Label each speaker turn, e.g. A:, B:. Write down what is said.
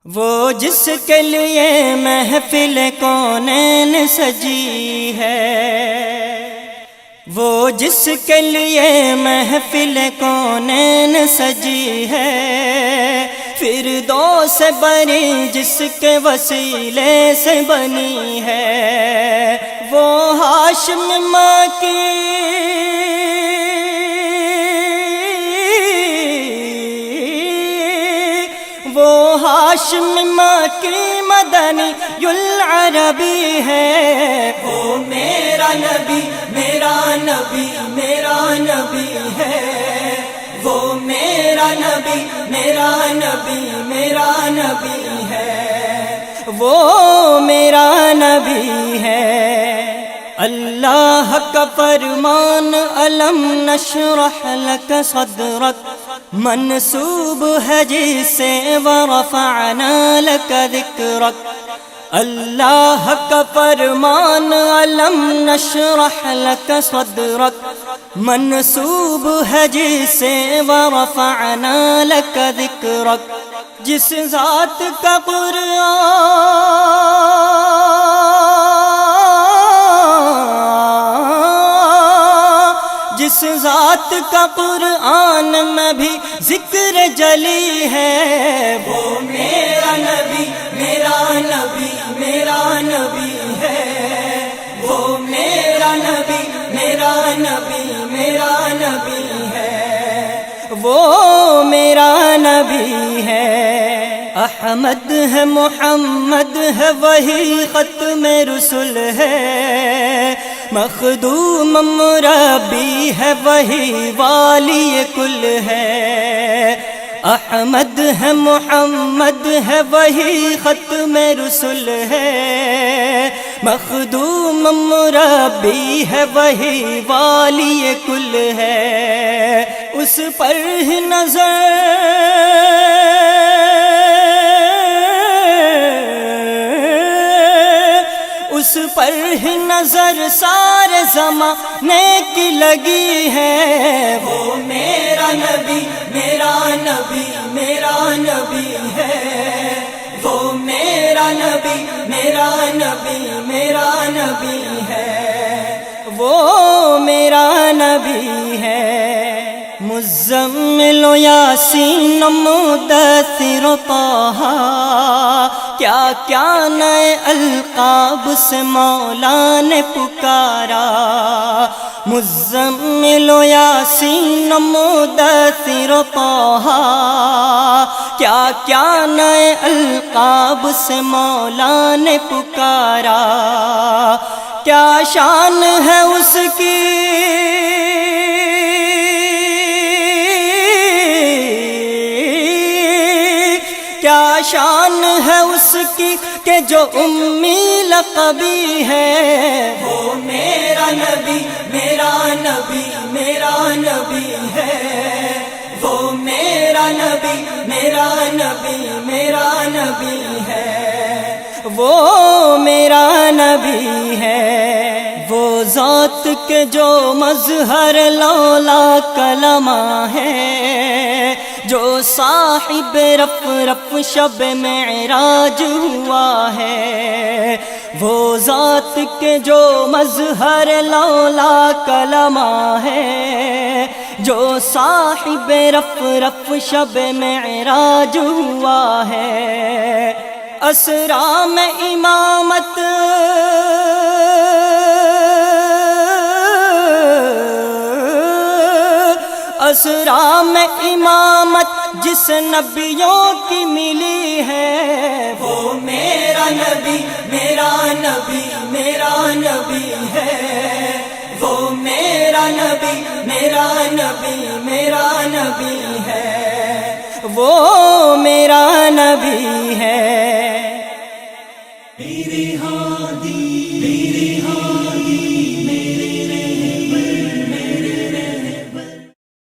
A: وہ جس کے لیے محفل کونین سجی ہے، وہ جس کے لیے محفل کونین سجی ہے، فردوس بری جس کے وسیلے سے بنی ہے، وہ ہاشم ماں کی ہاشم ماں کی مدنی العربی ہے، وہ میرا نبی میرا نبی میرا نبی ہے، وہ میرا نبی میرا نبی میرا نبی ہے، وہ میرا نبی ہے۔ اللہ کا فرمان علم نشرح لک صدرک منسوب ہے جسے ورفعنا لک ذکرک، اللہ کا فرمان علم نشرح لک صدرک منسوب ہے جسے ورفعنا لک ذکرک، جس ذات کا جس ذات کا قرآن میں بھی ذکر جلی ہے، وہ میرا نبی میرا نبی میرا نبی ہے، وہ میرا نبی میرا نبی میرا نبی ہے، وہ میرا نبی ہے۔ احمد ہے محمد ہے وہی ختم رسل ہے، مخدوم مربی ہے وہی والی کل ہے، احمد ہے محمد ہے وہی ختم رسل ہے، مخدوم مربی ہے وہی والی کل ہے، اس پر ہی اس پر ہی نظر سارے زمانے کی لگی ہے، وہ میرا نبی میرا نبی میرا نبی ہے، وہ میرا نبی میرا نبی میرا نبی ہے، وہ میرا نبی ہے۔ مزمل و یاسین و مدثر و طٰہٰ، کیا کیا نئے القاب سے مولا نے پکارا، مزمل و یاسین و مدثر و طٰہٰ، کیا کیا نئے القاب سے مولا نے پکارا، کیا شان ہے اس کی کیا شان ہے اس کی کہ جو امی لقبی ہے، وہ میرا نبی میرا نبی میرا نبی ہے، وہ میرا نبی میرا نبی میرا نبی ہے، وہ میرا نبی ہے۔ وہ ذات کے جو مظہر لولا کلمہ ہے، جو صاحب رف رف شب معراج ہوا ہے، وہ ذات کے جو مظہر لولا کلمہ ہے، جو صاحب رف رف شب معراج ہوا ہے، اسرا میں امامت اسرا میں امامت جس نبیوں کی ملی ہے، وہ میرا نبی میرا نبی میرا نبی ہے، وہ میرا نبی میرا نبی میرا نبی ہے، وہ میرا نبی ہے۔